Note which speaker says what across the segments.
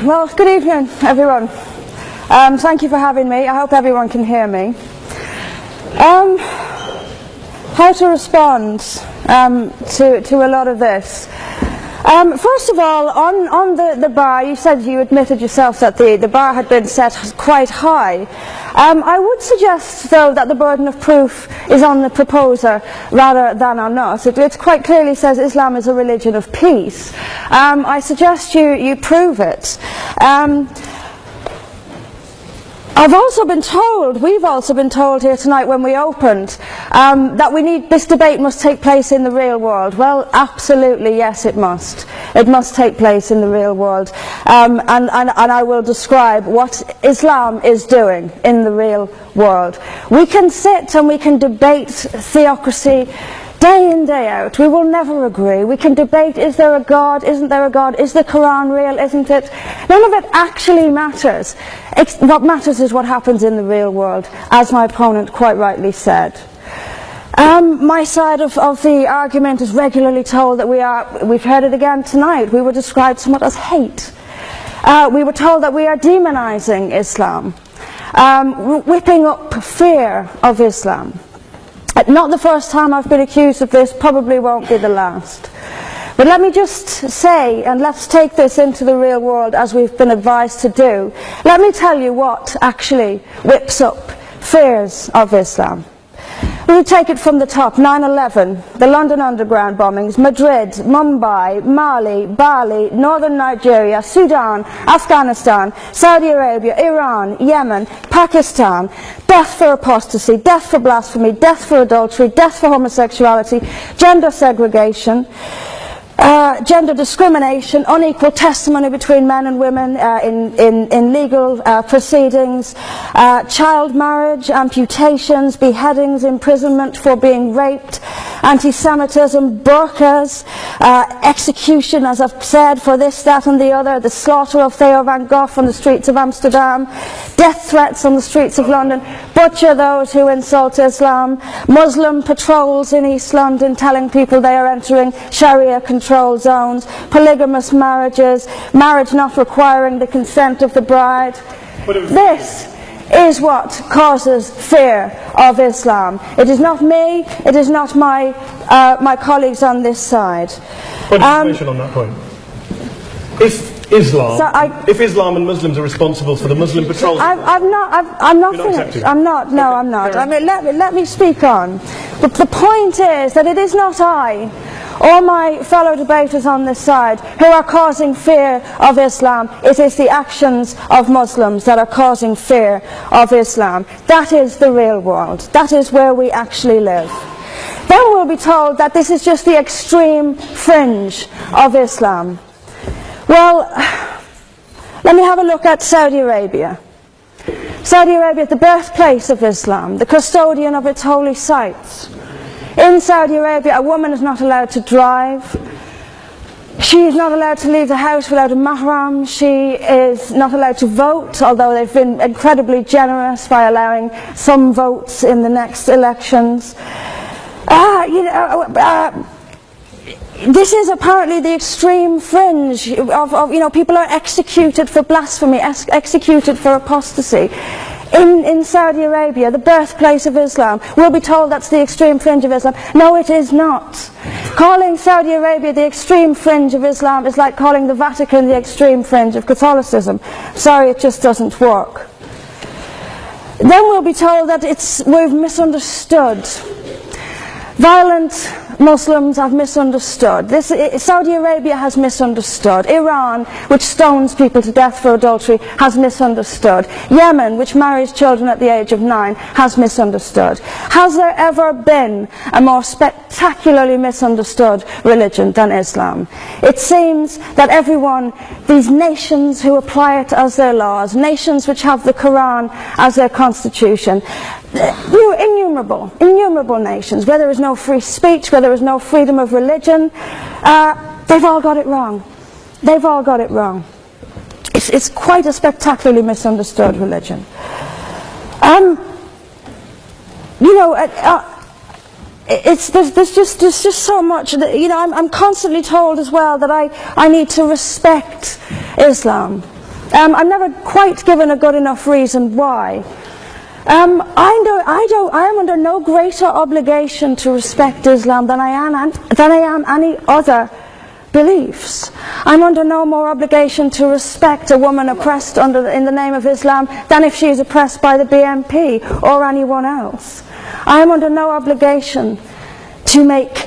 Speaker 1: Well, good evening, everyone. Thank you for having me. I hope everyone can hear me. How to respond to a lot of this. First of all, on the bar, you said you admitted yourself that the bar had been set quite high. I would suggest, though, that the burden of proof is on the proposer rather than on us. It quite clearly says Islam is a religion of peace. I suggest you prove it. I've also been told, we've also been told here tonight when we opened, that this debate must take place in the real world. Well, absolutely, yes, it must. It must take place in the real world. And I will describe what Islam is doing in the real world. We can sit and we can debate theocracy day in, day out. We will never agree. We can debate, is there a God, isn't there a God, is the Quran real, isn't it? None of it actually matters. What matters is what happens in the real world, as my opponent quite rightly said. My side of the argument is regularly told that we've heard it again tonight, we were described somewhat as hate. We were told that we are demonizing Islam, whipping up fear of Islam. Not the first time I've been accused of this, probably won't be the last. But let me just say, and let's take this into the real world as we've been advised to do. Let me tell you what actually whips up fears of Islam. We take it from the top. 9/11, the London Underground bombings, Madrid, Mumbai, Mali, Bali, Northern Nigeria, Sudan, Afghanistan, Saudi Arabia, Iran, Yemen, Pakistan, death for apostasy, death for blasphemy, death for adultery, death for homosexuality, gender segregation, gender discrimination, unequal testimony between men and women in legal proceedings, child marriage, amputations, beheadings, imprisonment for being raped, anti-Semitism, burqas, execution, as I've said, for this, that and the other, the slaughter of Theo van Gogh on the streets of Amsterdam, death threats on the streets of London, butcher those who insult Islam, Muslim patrols in East London telling people they are entering Sharia control zones, polygamous marriages, marriage not requiring the consent of the bride. This is what causes fear of Islam. It is not me, it is not my colleagues on this side.
Speaker 2: Point of information on that point. If Islam and Muslims are responsible for the Muslim patrols,
Speaker 1: I'm not finished. I'm not. No, I'm not. I mean, let me speak on. But the point is that it is not I or my fellow debaters on this side who are causing fear of Islam. It is the actions of Muslims that are causing fear of Islam. That is the real world. That is where we actually live. Then we'll be told that this is just the extreme fringe of Islam. Well, let me have a look at Saudi Arabia. Saudi Arabia, the birthplace of Islam, the custodian of its holy sites. In Saudi Arabia, a woman is not allowed to drive. She is not allowed to leave the house without a mahram. She is not allowed to vote, although they've been incredibly generous by allowing some votes in the next elections. This is apparently the extreme fringe of people are executed for blasphemy, executed for apostasy. In Saudi Arabia, the birthplace of Islam, we'll be told that's the extreme fringe of Islam. No, it is not. Calling Saudi Arabia the extreme fringe of Islam is like calling the Vatican the extreme fringe of Catholicism. Sorry, it just doesn't work. Then we'll be told that we've misunderstood. Violent Muslims have misunderstood. Saudi Arabia has misunderstood. Iran, which stones people to death for adultery, has misunderstood. Yemen, which marries children at the age of 9, has misunderstood. Has there ever been a more spectacularly misunderstood religion than Islam? It seems that these nations who apply it as their laws, nations which have the Quran as their constitution, innumerable nations, where there is no free speech, where there is no freedom of religion, they've all got it wrong. They've all got it wrong. It's quite a spectacularly misunderstood religion. There's just so much that, I'm constantly told as well that I need to respect Islam. I'm never quite given a good enough reason why. I am under no greater obligation to respect Islam than I am any other beliefs. I'm under no more obligation to respect a woman oppressed in the name of Islam than if she is oppressed by the BNP or anyone else. I am under no obligation to make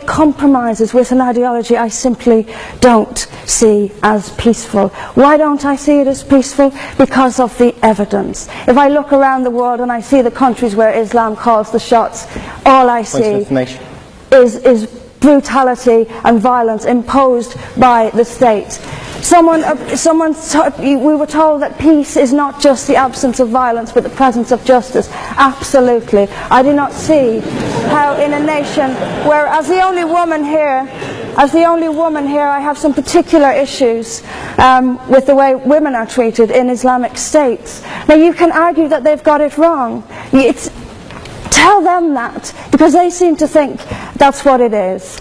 Speaker 1: compromises with an ideology I simply don't see as peaceful. Why don't I see it as peaceful? Because of the evidence. If I look around the world and I see the countries where Islam calls the shots, all I see is brutality and violence imposed by the state. We were told that peace is not just the absence of violence but the presence of justice. Absolutely. I do not see how in a nation where, as the only woman here, I have some particular issues with the way women are treated in Islamic states. Now you can argue that they've got it wrong. Tell them that, because they seem to think that's what it is.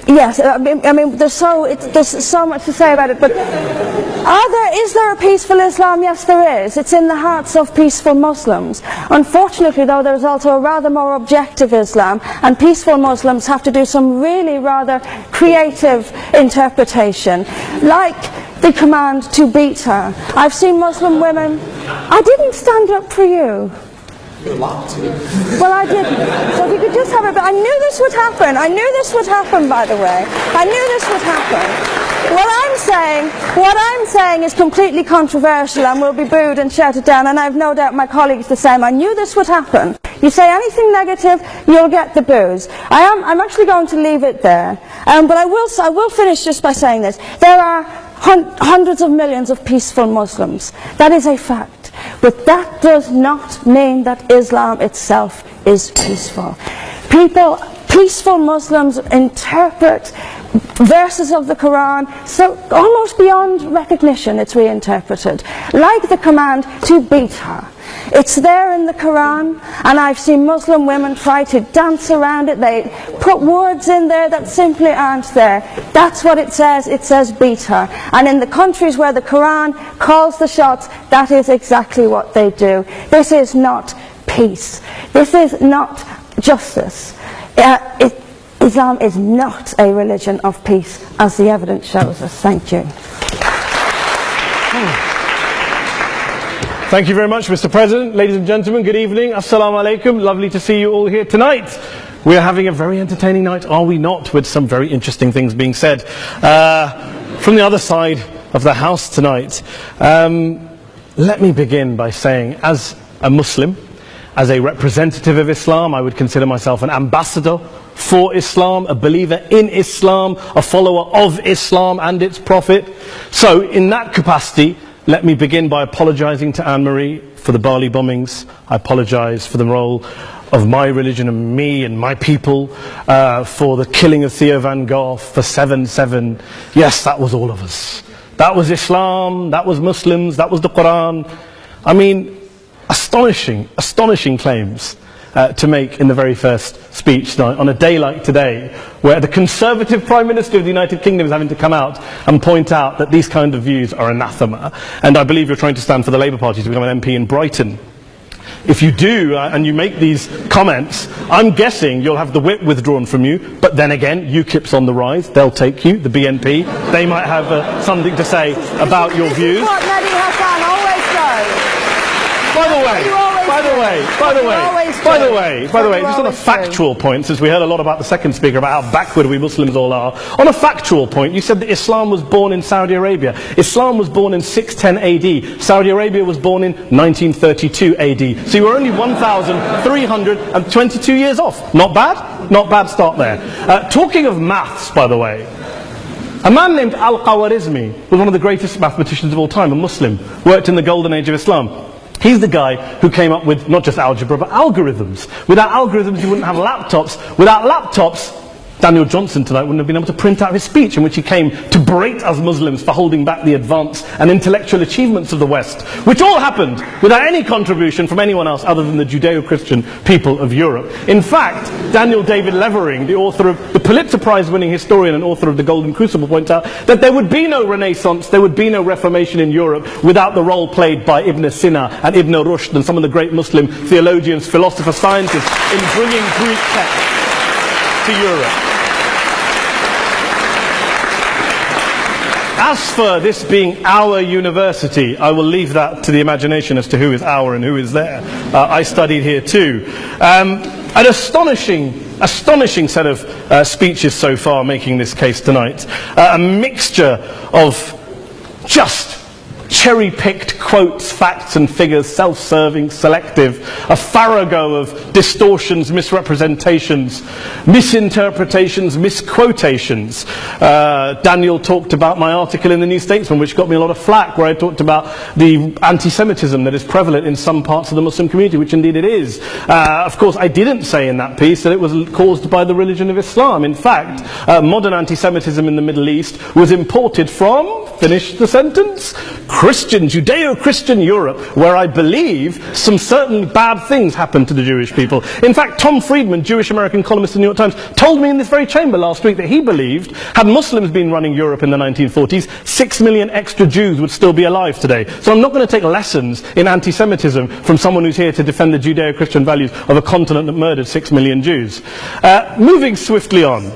Speaker 1: Yes, I mean, there's so much to say about it, but is there a peaceful Islam? Yes, there is. It's in the hearts of peaceful Muslims. Unfortunately, though, there's also a rather more objective Islam, and peaceful Muslims have to do some really rather creative interpretation, like the command to beat her. I've seen Muslim women. I didn't stand up for you. Well, I didn't. So if you could just have it. But I knew this would happen. I knew this would happen, by the way. I knew this would happen. What I'm saying is completely controversial and will be booed and shouted down, and I have no doubt my colleagues the same. I knew this would happen. You say anything negative, you'll get the boos. I'm actually going to leave it there. But I will finish just by saying this. There are hundreds of millions of peaceful Muslims. That is a fact. But that does not mean that Islam itself is peaceful. Peaceful Muslims interpret verses of the Quran so almost beyond recognition it's reinterpreted. Like the command to beat her. It's there in the Quran, and I've seen Muslim women try to dance around it. They put words in there that simply aren't there. That's what it says. It says beat her. And in the countries where the Quran calls the shots, that is exactly what they do. This is not peace. This is not justice. Islam is not a religion of peace, as the evidence shows us. Thank you.
Speaker 2: Thank you very much, Mr. President. Ladies and gentlemen, good evening. Assalamu alaikum. Lovely to see you all here tonight. We are having a very entertaining night, are we not? With some very interesting things being said from the other side of the house tonight. Let me begin by saying, as a Muslim, as a representative of Islam, I would consider myself an ambassador for Islam, a believer in Islam, a follower of Islam and its Prophet. So in that capacity, let me begin by apologizing to Anne-Marie for the Bali bombings. I apologize for the role of my religion and me and my people, for the killing of Theo van Gogh, for 7/7. Yes, that was all of us. That was Islam, that was Muslims, that was the Quran. I mean, astonishing claims to make in the very first speech tonight, on a day like today, where the Conservative Prime Minister of the United Kingdom is having to come out and point out that these kind of views are anathema. And I believe you're trying to stand for the Labour Party to become an MP in Brighton. If you do, and you make these comments, I'm guessing you'll have the whip withdrawn from you, but then again, UKIP's on the rise, they'll take you, the BNP, they might have something to say about your views. By the way, just on a factual point, since we heard a lot about the second speaker, about how backward we Muslims all are, on a factual point, you said that Islam was born in Saudi Arabia. Islam was born in 610 AD. Saudi Arabia was born in 1932 AD. So you were only 1,322 years off. Not bad? Not bad start there. Talking of maths, by the way, a man named Al-Khawarizmi was one of the greatest mathematicians of all time, a Muslim, worked in the golden age of Islam. He's the guy who came up with not just algebra, but algorithms. Without algorithms, you wouldn't have laptops. Without laptops, Daniel Johnson tonight wouldn't have been able to print out his speech in which he came to berate us Muslims for holding back the advance and intellectual achievements of the West, which all happened without any contribution from anyone else other than the Judeo-Christian people of Europe. In fact, Daniel David Levering, the author of the Pulitzer Prize-winning historian and author of The Golden Crucible, points out that there would be no Renaissance, there would be no Reformation in Europe without the role played by Ibn Sina and Ibn Rushd and some of the great Muslim theologians, philosophers, scientists in bringing Greek texts to Europe. As for this being our university, I will leave that to the imagination as to who is our and who is there. I studied here too. An astonishing set of speeches so far making this case tonight. A mixture of just cherry-picked quotes, facts and figures, self-serving, selective, a farrago of distortions, misrepresentations, misinterpretations, misquotations. Daniel talked about my article in the New Statesman, which got me a lot of flack, where I talked about the anti-Semitism that is prevalent in some parts of the Muslim community, which indeed it is. Of course, I didn't say in that piece that it was caused by the religion of Islam. In fact, modern anti-Semitism in the Middle East was imported from, finish the sentence, Christian, Judeo-Christian Europe, where I believe some certain bad things happened to the Jewish people. In fact, Tom Friedman, Jewish-American columnist in the New York Times, told me in this very chamber last week that he believed, had Muslims been running Europe in the 1940s, 6 million extra Jews would still be alive today. So I'm not going to take lessons in anti-Semitism from someone who's here to defend the Judeo-Christian values of a continent that murdered 6 million Jews. Moving swiftly on.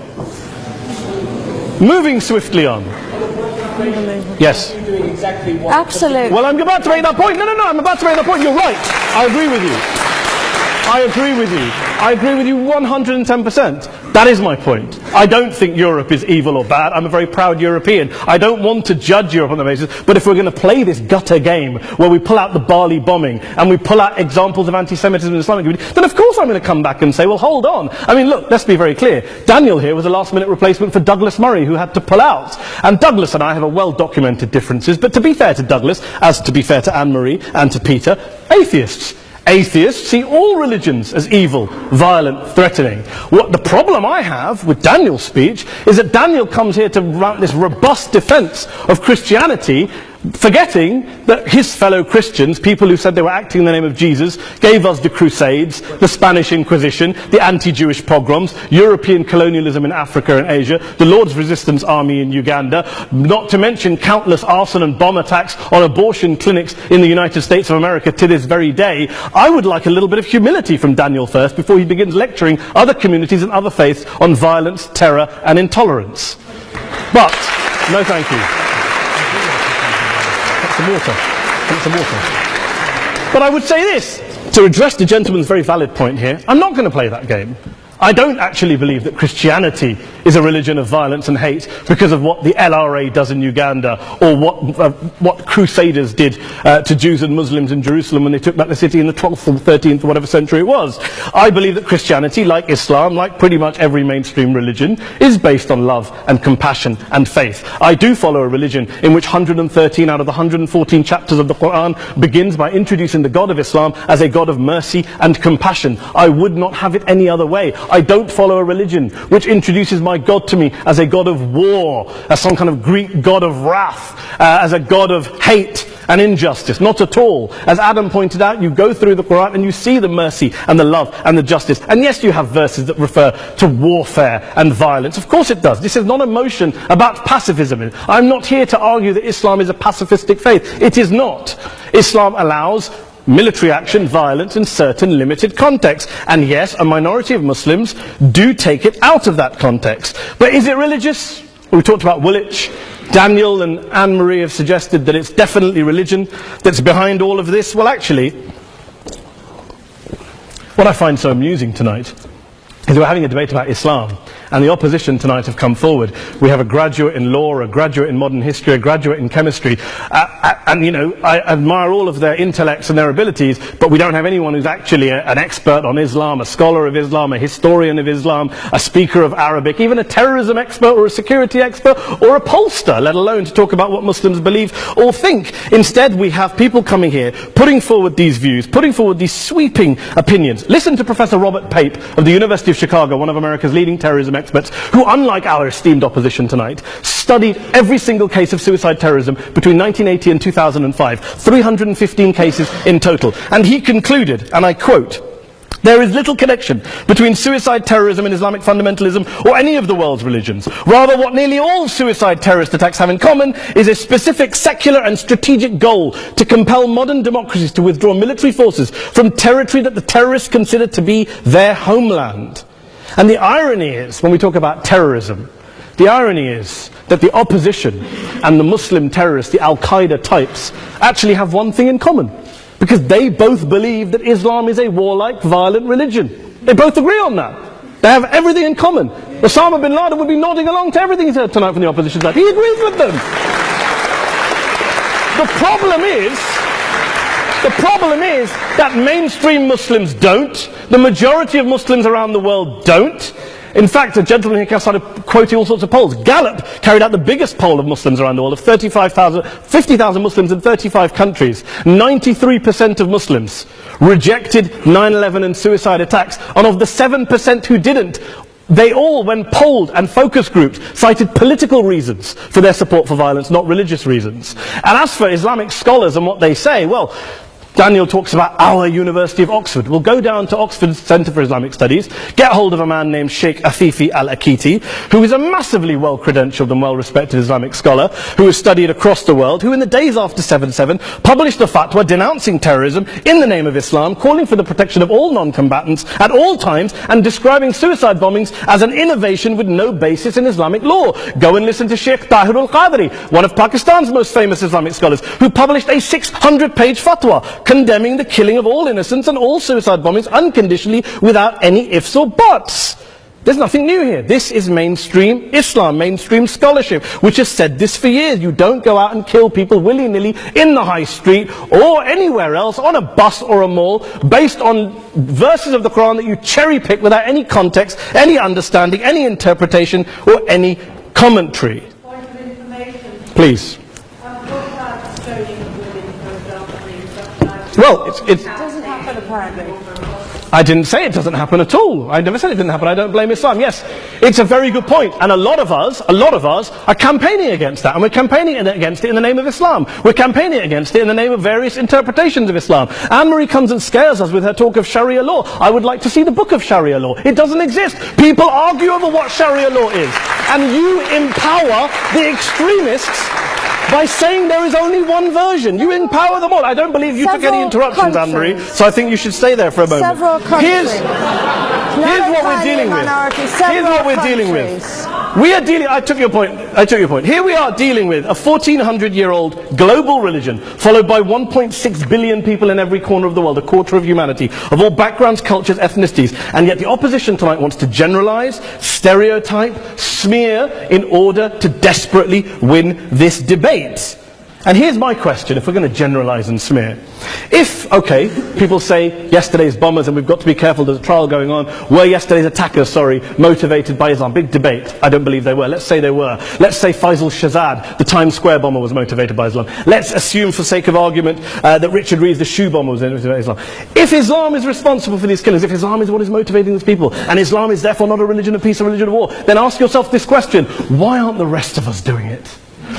Speaker 2: Yes.
Speaker 1: Absolutely.
Speaker 2: Well, I'm about to make that point. No, I'm about to make that point. You're right. I agree with you. I agree with you 110%. That is my point. I don't think Europe is evil or bad. I'm a very proud European. I don't want to judge Europe on the basis, but if we're going to play this gutter game where we pull out the Bali bombing and we pull out examples of anti-Semitism in the Islamic community, then of course I'm going to come back and say, well, hold on. I mean, look, let's be very clear. Daniel here was a last-minute replacement for Douglas Murray, who had to pull out. And Douglas and I have a well-documented differences, but to be fair to Douglas, as to be fair to Anne-Marie and to Peter, atheists. Atheists see all religions as evil, violent, threatening. What the problem I have with Daniel's speech is that Daniel comes here to run this robust defense of Christianity, forgetting that his fellow Christians, people who said they were acting in the name of Jesus, gave us the Crusades, the Spanish Inquisition, the anti-Jewish pogroms, European colonialism in Africa and Asia, the Lord's Resistance Army in Uganda, not to mention countless arson and bomb attacks on abortion clinics in the United States of America to this very day. I would like a little bit of humility from Daniel first before he begins lecturing other communities and other faiths on violence, terror and intolerance. But, no thank you. Some water. But I would say this, to address the gentleman's very valid point here, I'm not going to play that game. I don't actually believe that Christianity is a religion of violence and hate because of what the LRA does in Uganda or what Crusaders did to Jews and Muslims in Jerusalem when they took back the city in the 12th or 13th or whatever century it was. I believe that Christianity, like Islam, like pretty much every mainstream religion, is based on love and compassion and faith. I do follow a religion in which 113 out of the 114 chapters of the Quran begins by introducing the God of Islam as a God of mercy and compassion. I would not have it any other way. I don't follow a religion which introduces my God to me as a God of war, as some kind of Greek God of wrath, as a God of hate and injustice. Not at all. As Adam pointed out, you go through the Quran and you see the mercy and the love and the justice. And yes, you have verses that refer to warfare and violence. Of course it does. This is not a motion about pacifism. I'm not here to argue that Islam is a pacifistic faith. It is not. Islam allows military action, violence in certain limited contexts. And yes, a minority of Muslims do take it out of that context. But is it religious? We talked about Woolwich. Daniel and Anne-Marie have suggested that it's definitely religion that's behind all of this. Well, actually, what I find so amusing tonight is we're having a debate about Islam, and the opposition tonight have come forward. We have a graduate in law, a graduate in modern history, a graduate in chemistry, and you know, I admire all of their intellects and their abilities, but we don't have anyone who's actually an expert on Islam, a scholar of Islam, a historian of Islam, a speaker of Arabic, even a terrorism expert or a security expert or a pollster, let alone to talk about what Muslims believe or think. Instead, we have people coming here, putting forward these views, putting forward these sweeping opinions. Listen to Professor Robert Pape of the University of Chicago, one of America's leading terrorism experts, who, unlike our esteemed opposition tonight, studied every single case of suicide terrorism between 1980 and 2005, 315 cases in total. And he concluded, and I quote, "There is little connection between suicide terrorism and Islamic fundamentalism or any of the world's religions. Rather, what nearly all suicide terrorist attacks have in common is a specific secular and strategic goal to compel modern democracies to withdraw military forces from territory that the terrorists consider to be their homeland." And the irony is, when we talk about terrorism, the irony is that the opposition and the Muslim terrorists, the Al-Qaeda types, actually have one thing in common. Because they both believe that Islam is a warlike, violent religion. They both agree on that. They have everything in common. Osama bin Laden would be nodding along to everything he's heard tonight from the opposition side. He agrees with them. The problem is that mainstream Muslims don't. The majority of Muslims around the world don't. In fact, a gentleman here started quoting all sorts of polls. Gallup carried out the biggest poll of Muslims around the world, of 50,000 Muslims in 35 countries. 93% of Muslims rejected 9/11 and suicide attacks, and of the 7% who didn't, they all, when polled and focus groups, cited political reasons for their support for violence, not religious reasons. And as for Islamic scholars and what they say, well, Daniel talks about our University of Oxford. We'll go down to Oxford Centre for Islamic Studies, get hold of a man named Sheikh Afifi al-Akiti, who is a massively well-credentialed and well-respected Islamic scholar, who has studied across the world, who in the days after 7/7 published a fatwa denouncing terrorism in the name of Islam, calling for the protection of all non-combatants at all times, and describing suicide bombings as an innovation with no basis in Islamic law. Go and listen to Sheikh Tahir al-Qadri, one of Pakistan's most famous Islamic scholars, who published a 600-page fatwa condemning the killing of all innocents and all suicide bombings unconditionally without any ifs or buts. There's nothing new here. This is mainstream Islam, mainstream scholarship, which has said this for years. You don't go out and kill people willy-nilly in the high street or anywhere else, on a bus or a mall, based on verses of the Quran that you cherry-pick without any context, any understanding, any interpretation, or any commentary.
Speaker 1: Point of information.
Speaker 2: Please. Well, it
Speaker 1: doesn't happen apparently.
Speaker 2: I didn't say it doesn't happen at all. I never said it didn't happen. I don't blame Islam. Yes, it's a very good point. And a lot of us are campaigning against that. And we're campaigning against it in the name of Islam. We're campaigning against it in the name of various interpretations of Islam. Anne-Marie comes and scares us with her talk of Sharia law. I would like to see the book of Sharia law. It doesn't exist. People argue over what Sharia law is. And you empower the extremists by saying there is only one version. You empower them all. I don't believe you took any interruptions, Anne-Marie, so I think you should stay there for a moment.
Speaker 1: Several countries.
Speaker 2: Here's what we're dealing with. Here's what we're dealing with. We are dealing, I took your point. Here we are dealing with a 1400-year-old global religion, followed by 1.6 billion people in every corner of the world, a quarter of humanity, of all backgrounds, cultures, ethnicities. And yet the opposition tonight wants to generalize, stereotype, smear, in order to desperately win this debate. And here's my question, if we're going to generalize and smear. If, okay, people say yesterday's bombers, and we've got to be careful, there's a trial going on, were yesterday's attackers, motivated by Islam? Big debate. I don't believe they were. Let's say they were. Let's say Faisal Shahzad, the Times Square bomber, was motivated by Islam. Let's assume, for sake of argument, that Richard Reeves, the shoe bomber, was motivated by Islam. If Islam is responsible for these killings, if Islam is what is motivating these people, and Islam is therefore not a religion of peace, a religion of war, then ask yourself this question: why aren't the rest of us doing it?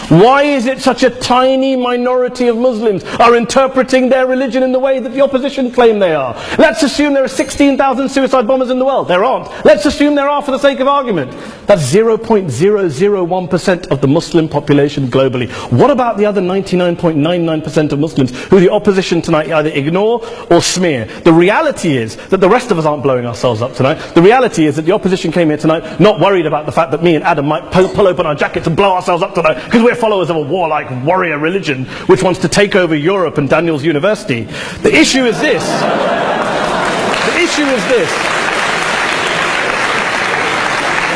Speaker 2: Why is it such a tiny minority of Muslims are interpreting their religion in the way that the opposition claim they are? Let's assume there are 16,000 suicide bombers in the world. There aren't. Let's assume there are for the sake of argument. That's 0.001% of the Muslim population globally. What about the other 99.99% of Muslims who the opposition tonight either ignore or smear? The reality is that the rest of us aren't blowing ourselves up tonight. The reality is that the opposition came here tonight not worried about the fact that me and Adam might pull open our jackets and blow ourselves up tonight because we're followers of a warlike warrior religion which wants to take over Europe and Daniel's university. The issue is this.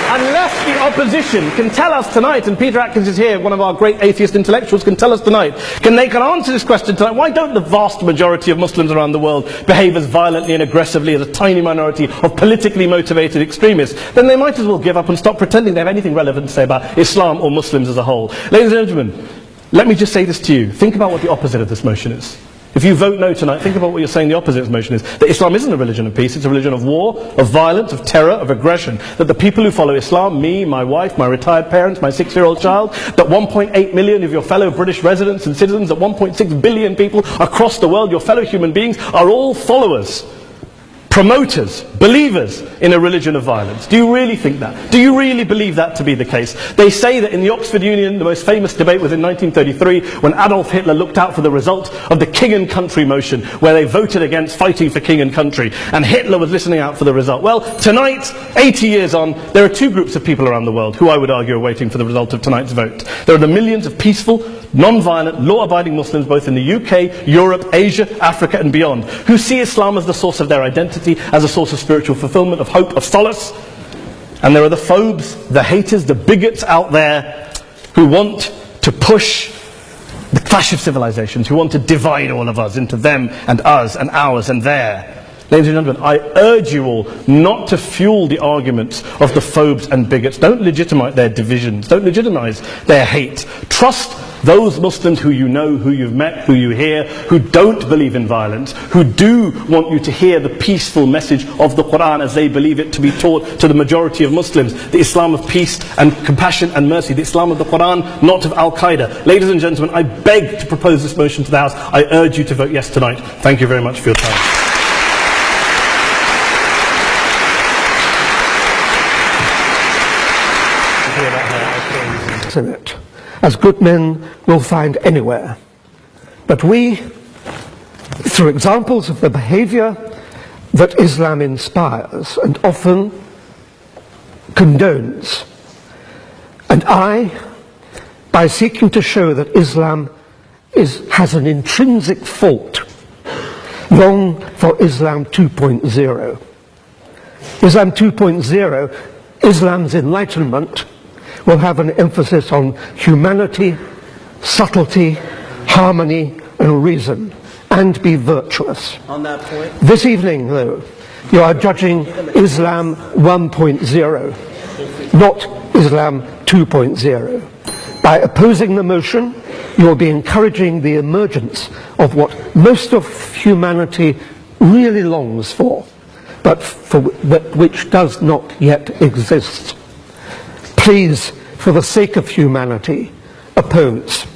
Speaker 2: Unless the opposition can tell us tonight, and Peter Atkins is here, one of our great atheist intellectuals, can tell us tonight, they can answer this question tonight: why don't the vast majority of Muslims around the world behave as violently and aggressively as a tiny minority of politically motivated extremists? Then they might as well give up and stop pretending they have anything relevant to say about Islam or Muslims as a whole. Ladies and gentlemen, let me just say this to you. Think about what the opposite of this motion is. If you vote no tonight, think about what you're saying the opposite motion is. That Islam isn't a religion of peace, it's a religion of war, of violence, of terror, of aggression. That the people who follow Islam, me, my wife, my retired parents, my 6-year-old child, that 1.8 million of your fellow British residents and citizens, that 1.6 billion people across the world, your fellow human beings, are all followers, promoters, believers in a religion of violence. Do you really think that? Do you really believe that to be the case? They say that in the Oxford Union, the most famous debate was in 1933, when Adolf Hitler looked out for the result of the King and Country motion, where they voted against fighting for King and Country, and Hitler was listening out for the result. Well, tonight, 80 years on, there are two groups of people around the world who I would argue are waiting for the result of tonight's vote. There are the millions of peaceful, non-violent, law-abiding Muslims both in the UK, Europe, Asia, Africa and beyond, who see Islam as the source of their identity, as a source of spiritual fulfillment, of hope, of solace. And there are the phobes, the haters, the bigots out there who want to push the clash of civilizations, who want to divide all of us into them and us and ours and their. Ladies and gentlemen, I urge you all not to fuel the arguments of the phobes and bigots. Don't legitimize their divisions. Don't legitimize their hate. Trust those Muslims who you know, who you've met, who you hear, who don't believe in violence, who do want you to hear the peaceful message of the Quran as they believe it to be taught to the majority of Muslims. The Islam of peace and compassion and mercy. The Islam of the Quran, not of Al-Qaeda. Ladies and gentlemen, I beg to propose this motion to the House. I urge you to vote yes tonight. Thank you very much for your time.
Speaker 3: In it, as good men will find anywhere. But we, through examples of the behavior that Islam inspires and often condones, and by seeking to show that Islam has an intrinsic fault, long for Islam 2.0. Islam 2.0, Islam's enlightenment, will have an emphasis on humanity, subtlety, harmony and reason, and be virtuous.
Speaker 4: On that point,
Speaker 3: this evening, though, you are judging Islam 1.0, not Islam 2.0. By opposing the motion, you will be encouraging the emergence of what most of humanity really longs for, but which does not yet exist. Please, for the sake of humanity, oppose.